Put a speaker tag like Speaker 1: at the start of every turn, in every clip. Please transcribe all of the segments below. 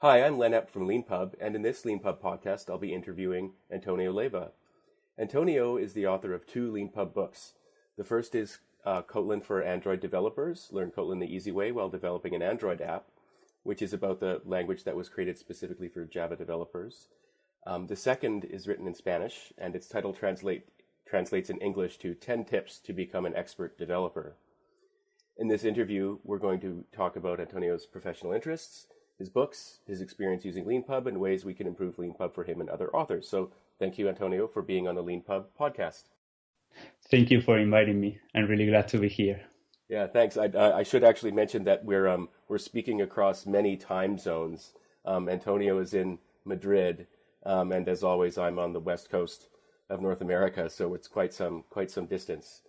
Speaker 1: Hi, I'm Len Epp from Leanpub, and in this Leanpub podcast, I'll be interviewing Antonio Leiva. Antonio is the author of two Leanpub books. The first is Kotlin for Android developers, Learn Kotlin the Easy Way while developing an Android app, which is about the language that was created specifically for Java developers. The second is written in Spanish, and its title translates in English to 10 Tips to Become an Expert Developer. In this interview, we're going to talk about Antonio's professional interests, his books, his experience using Leanpub, and ways we can improve Leanpub for him and other authors. So thank you, Antonio, for being on the Leanpub podcast.
Speaker 2: Thank you for inviting me. I'm really glad to be here.
Speaker 1: Yeah, thanks. I should actually mention that we're speaking across many time zones. Antonio is in Madrid, and as always, I'm on the west coast of North America, so it's quite some distance.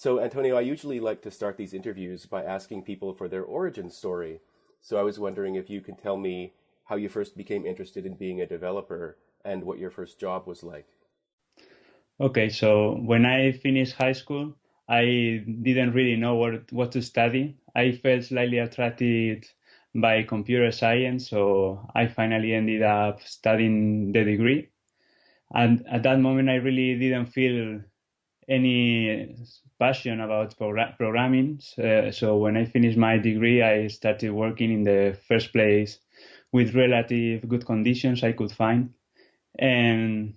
Speaker 1: So, Antonio, I usually like to start these interviews by asking people for their origin story. So I was wondering if you can tell me how you first became interested in being a developer and what your first job was like.
Speaker 2: Okay, so when I finished high school, I didn't really know what to study. I felt slightly attracted by computer science, so I finally ended up studying the degree. And at that moment, I really didn't feel any passion about programming. So when I finished my degree, I started working in the first place with relative good conditions I could find, and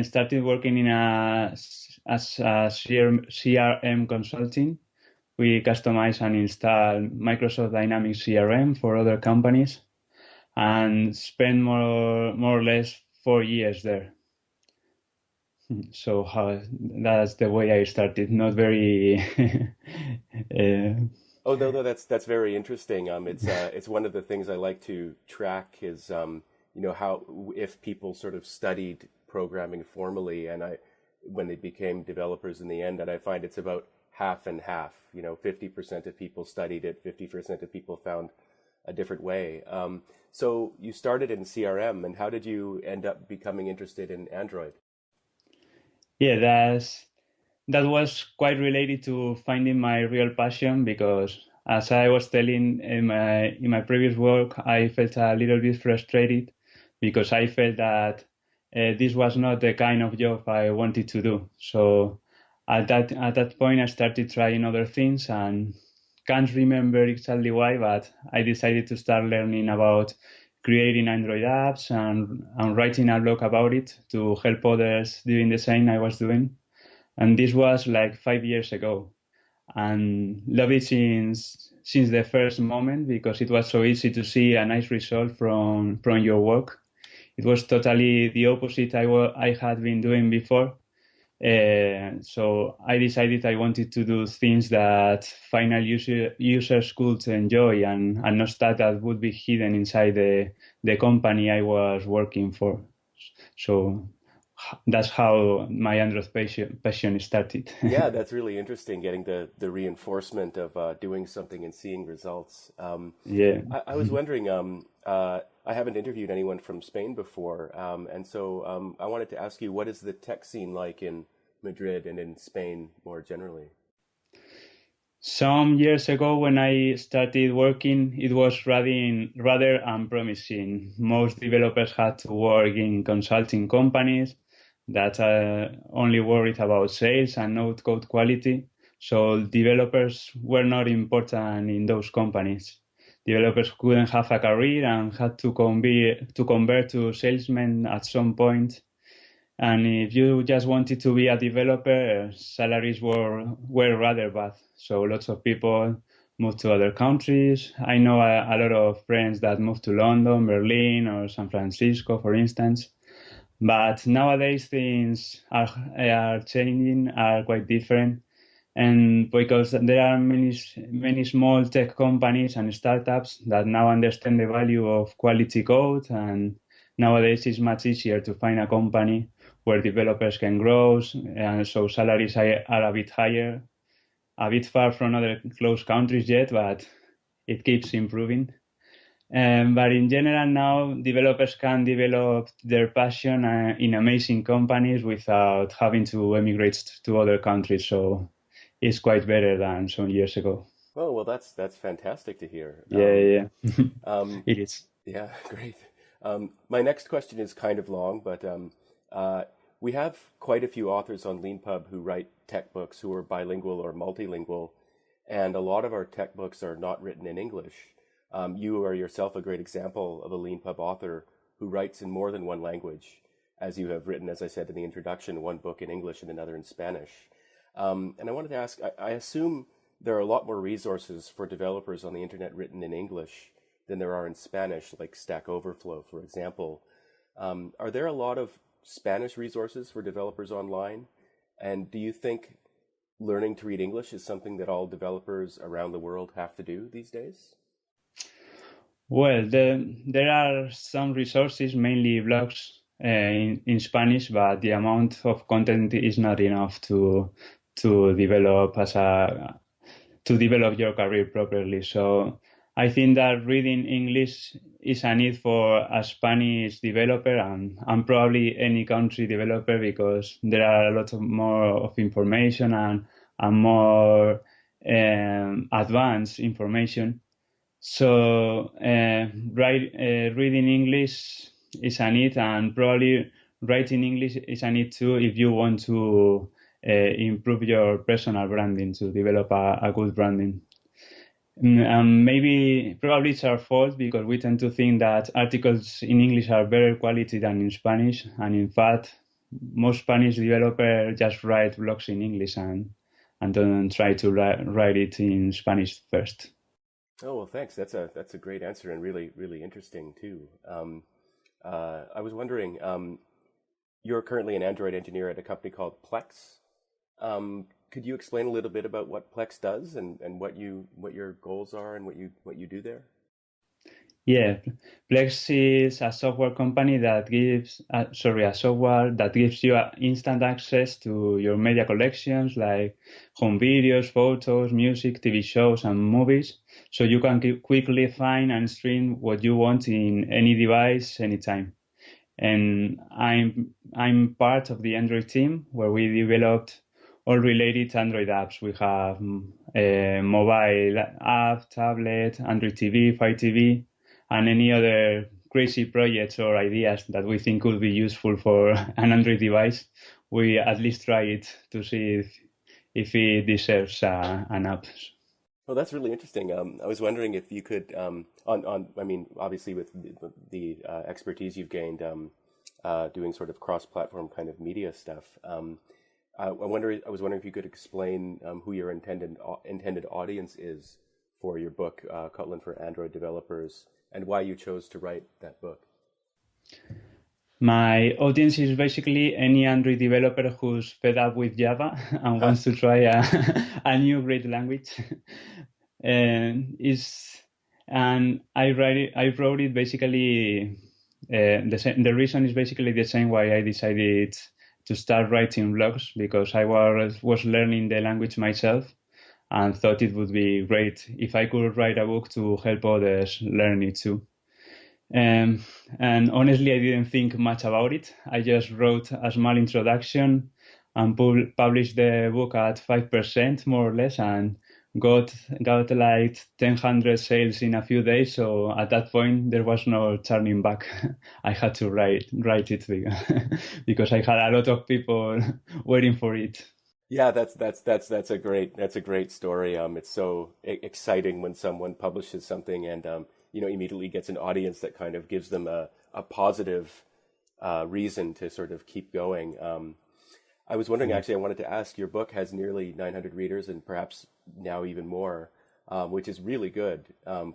Speaker 2: started working as a CRM consulting. We customize and install Microsoft Dynamics CRM for other companies, and spent more or less 4 years there. So that's the way I started. Not very.
Speaker 1: Oh no, that's very interesting. It's one of the things I like to track is how if people sort of studied programming formally and when they became developers in the end, and I find it's about half and half. 50% of people studied it, 50% of people found a different way. So you started in CRM, and how did you end up becoming interested in Android?
Speaker 2: Yeah, that was quite related to finding my real passion, because as I was telling in my previous work, I felt a little bit frustrated because I felt that this was not the kind of job I wanted to do. So at that point, I started trying other things, and can't remember exactly why, but I decided to start learning about creating Android apps and writing a blog about it to help others doing the same I was doing. And this was like 5 years ago, and love it since the first moment, because it was so easy to see a nice result from your work. It was totally the opposite I had been doing before. So I decided I wanted to do things that final users could enjoy, and not stuff that would be hidden inside the company I was working for. So that's how my Android passion started.
Speaker 1: Yeah, that's really interesting, getting the reinforcement of doing something and seeing results.
Speaker 2: Yeah.
Speaker 1: I was wondering, I haven't interviewed anyone from Spain before, and so I wanted to ask you, what is the tech scene like in Madrid and in Spain more generally?
Speaker 2: Some years ago, when I started working, it was rather unpromising. Most developers had to work in consulting companies that only worried about sales and not code quality. So developers were not important in those companies. Developers couldn't have a career and had to convert to salesmen at some point. And if you just wanted to be a developer, salaries were rather bad. So lots of people moved to other countries. I know a lot of friends that moved to London, Berlin, or San Francisco, for instance. But nowadays things are changing, are quite different. And because there are many small tech companies and startups that now understand the value of quality code, and nowadays it's much easier to find a company where developers can grow, and so salaries are a bit higher, a bit far from other close countries yet, but it keeps improving. But in general, now developers can develop their passion in amazing companies without having to emigrate to other countries. So it's quite better than some years ago.
Speaker 1: Oh, well, that's fantastic to hear.
Speaker 2: Yeah, yeah.
Speaker 1: Um,
Speaker 2: It is.
Speaker 1: yeah, great. My next question is kind of long, but uh, we have quite a few authors on Leanpub who write tech books who are bilingual or multilingual, and a lot of our tech books are not written in English. You are yourself a great example of a Leanpub author who writes in more than one language, as you have written, as I said in the introduction, one book in English and another in Spanish. And I wanted to ask, I assume there are a lot more resources for developers on the internet written in English than there are in Spanish, like Stack Overflow, for example. Are there a lot of Spanish resources for developers online? And do you think learning to read English is something that all developers around the world have to do these days?
Speaker 2: Well, there are some resources, mainly blogs in Spanish, but the amount of content is not enough to develop to develop your career properly. So I think that reading English is a need for a Spanish developer and probably any country developer, because there are a lot of more of information and more advanced information. So reading English is a need, and probably writing English is a need too if you want to improve your personal branding, to develop a good branding. Maybe probably it's our fault because we tend to think that articles in English are better quality than in Spanish, and in fact, most Spanish developers just write blogs in English and don't try to write it in Spanish first.
Speaker 1: Oh, well, thanks. That's a great answer and really interesting too. I was wondering, you're currently an Android engineer at a company called Plex. Could you explain a little bit about what Plex does and what your goals are and what you do there?
Speaker 2: Yeah, Plex is a software company that gives, a software that gives you instant access to your media collections like home videos, photos, music, TV shows, and movies. So you can quickly find and stream what you want in any device, anytime. And I'm part of the Android team where we developed all related Android apps. We have a mobile app, tablet, Android TV, Fire TV, and any other crazy projects or ideas that we think could be useful for an Android device. We at least try it to see if it deserves an app.
Speaker 1: Well, that's really interesting. I was wondering if you could, I mean, obviously with the expertise you've gained doing sort of cross-platform kind of media stuff. I was wondering if you could explain who your intended audience is for your book, Kotlin for Android Developers, and why you chose to write that book.
Speaker 2: My audience is basically any Android developer who's fed up with Java and wants to try a new great language. And I wrote it basically. The reason is basically the same why I decided to start writing blogs, because I was learning the language myself and thought it would be great if I could write a book to help others learn it too. And honestly, I didn't think much about it. I just wrote a small introduction and published the book at 5%, more or less, and got like 1,000 sales in a few days. So at that point, there was no turning back. I had to write it because I had a lot of people waiting for it.
Speaker 1: Yeah, that's a great story. It's so exciting when someone publishes something and immediately gets an audience that kind of gives them a positive reason to sort of keep going. I was wondering, actually, I wanted to ask, your book has nearly 900 readers and perhaps now even more, which is really good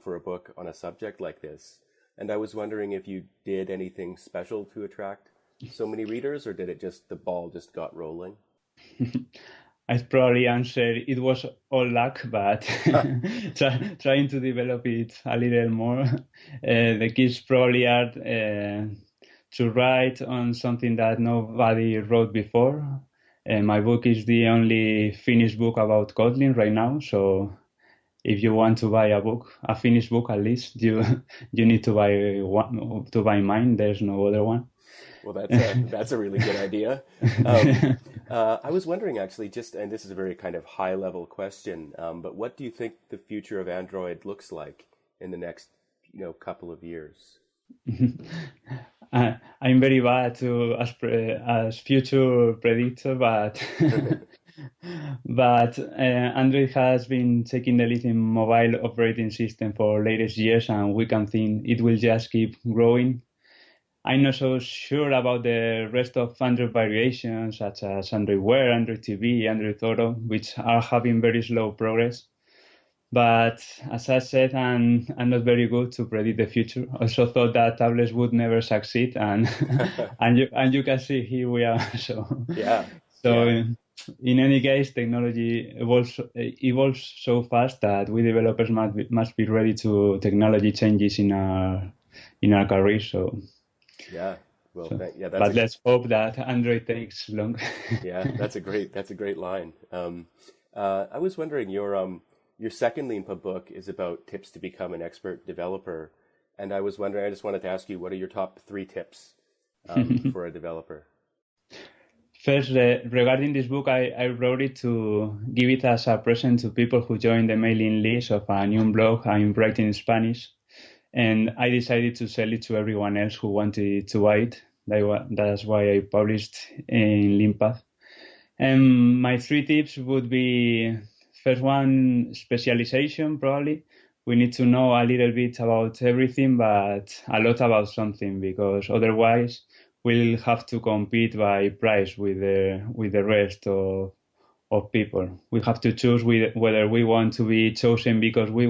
Speaker 1: for a book on a subject like this. And I was wondering if you did anything special to attract so many readers, or did it just, the ball just got rolling?
Speaker 2: I'd probably answer it was all luck, but trying to develop it a little more. The keys probably are to write on something that nobody wrote before. My book is the only finished book about Kotlin right now, so if you want to buy a finished book at least, you need to buy mine. There's no other one.
Speaker 1: Well, that's a really good idea. I was wondering actually, and this is a very kind of high level question, but what do you think the future of Android looks like in the next, couple of years?
Speaker 2: I'm very bad to as future predictor, but Android has been taking the lead in mobile operating system for latest years, and we can think it will just keep growing. I'm not so sure about the rest of Android variations, such as Android Wear, Android TV, Android Auto, which are having very slow progress. But as I said, I'm not very good to predict the future. I also thought that tablets would never succeed, and you can see here we are.
Speaker 1: Yeah,
Speaker 2: So
Speaker 1: yeah.
Speaker 2: in any case, technology evolves so fast that we developers must be ready to technology changes in our career.
Speaker 1: Yeah. Well, yeah,
Speaker 2: But let's hope that Android takes long.
Speaker 1: yeah, that's a great line. I was wondering your second Leanpub book is about tips to become an expert developer, and I just wanted to ask you, what are your top 3 tips for a developer?
Speaker 2: First, regarding this book, I wrote it to give it as a present to people who join the mailing list of a new blog I'm writing in Spanish. And I decided to sell it to everyone else who wanted to buy it. That's why I published in Leanpub. And my 3 tips would be, first one, specialization, probably. We need to know a little bit about everything, but a lot about something, because otherwise we'll have to compete by price with the rest of people. We have to choose whether we want to be chosen because we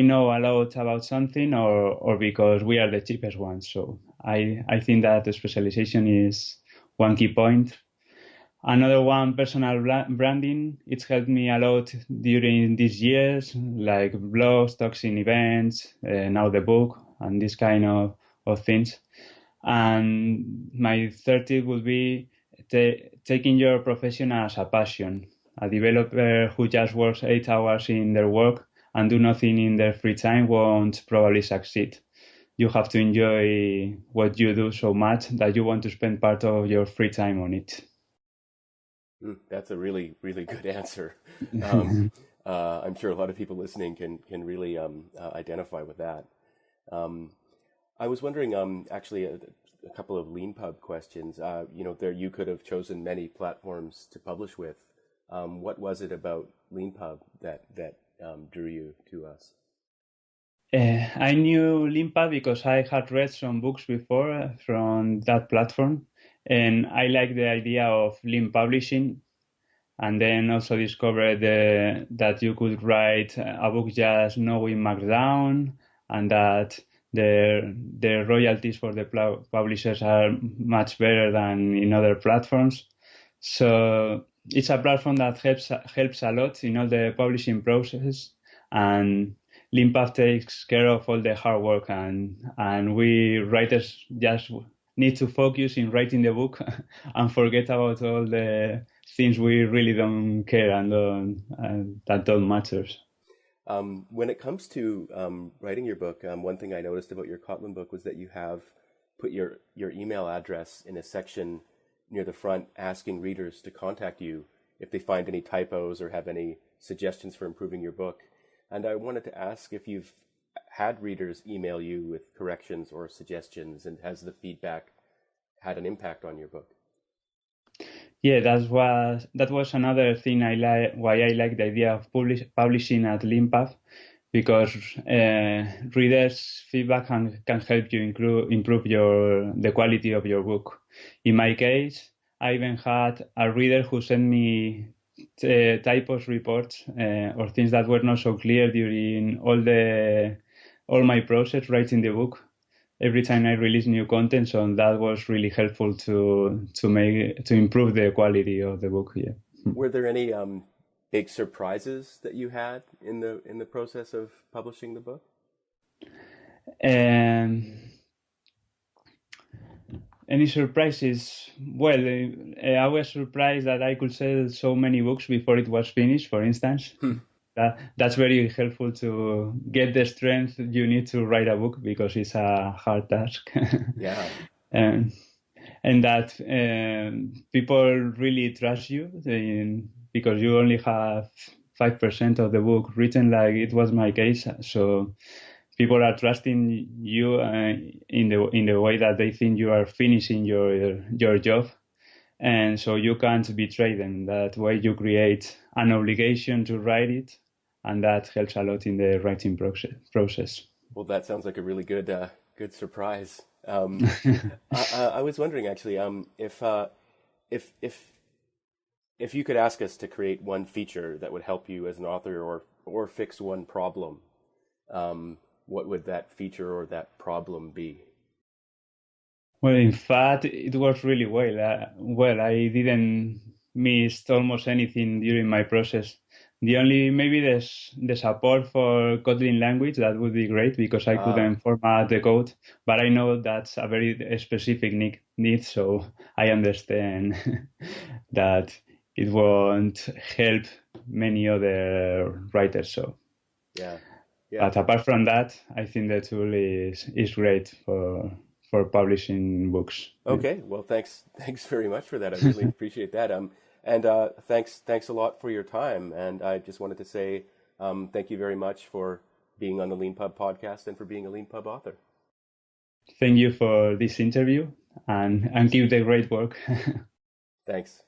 Speaker 2: know a lot about something, or because we are the cheapest ones. So I think that the specialization is one key point. Another one, personal branding. It's helped me a lot during these years, like blogs, talks in events, now the book, and this kind of things. And my third tip would be taking your profession as a passion. A developer who just works 8 hours in their work and do nothing in their free time won't probably succeed. You have to enjoy what you do so much that you want to spend part of your free time on it.
Speaker 1: That's a really, really good answer. I'm sure a lot of people listening can really identify with that. Um, I was wondering, actually, a couple of Leanpub questions. There you could have chosen many platforms to publish with. What was it about Leanpub that drew you to us?
Speaker 2: I knew Leanpub because I had read some books before from that platform, and I liked the idea of lean publishing. And then also discovered that you could write a book just knowing Markdown, and that the royalties for the publishers are much better than in other platforms. So it's a platform that helps a lot in all the publishing process, and Leanpub takes care of all the hard work, and we writers just need to focus in writing the book and forget about all the things we really don't care and that don't matters.
Speaker 1: When it comes to writing your book, one thing I noticed about your Kotlin book was that you have put your email address in a section near the front, asking readers to contact you if they find any typos or have any suggestions for improving your book. And I wanted to ask if you've had readers email you with corrections or suggestions, and has the feedback had an impact on your book?
Speaker 2: Yeah, that was another thing why I like the idea of publishing at Leanpub, because readers' feedback can help you improve the quality of your book. In my case, I even had a reader who sent me typos reports or things that were not so clear during all my process writing the book. Every time I release new content, so that was really helpful to improve the quality of the book. Yeah.
Speaker 1: Were there any big surprises that you had in the process of publishing the book?
Speaker 2: Any surprises? Well, I was surprised that I could sell so many books before it was finished, for instance. That's very helpful to get the strength you need to write a book, because it's a hard task.
Speaker 1: Yeah.
Speaker 2: And and that people really trust you because you only have 5% of the book written, like it was my case. So people are trusting you in the way that they think you are finishing your job, and so you can't betray them. That way, you create an obligation to write it, and that helps a lot in the writing process.
Speaker 1: Well, that sounds like a really good surprise. I was wondering actually, if if you could ask us to create one feature that would help you as an author or fix one problem, what would that feature or that problem be?
Speaker 2: Well, in fact, it was really well. Well, I didn't miss almost anything during my process. The only maybe the support for Kotlin language that would be great because I
Speaker 1: Uh,
Speaker 2: couldn't format the code, but I know that's a very specific need, so I understand that it won't help many other writers. So,
Speaker 1: yeah, yeah.
Speaker 2: but apart from that, I think the tool is great for publishing books.
Speaker 1: Okay. Well, thanks very much for that. I really appreciate that. And thanks a lot for your time. And I just wanted to say, thank you very much for being on the Leanpub podcast and for being a Leanpub author.
Speaker 2: Thank you for this interview and keep the great work.
Speaker 1: Thanks.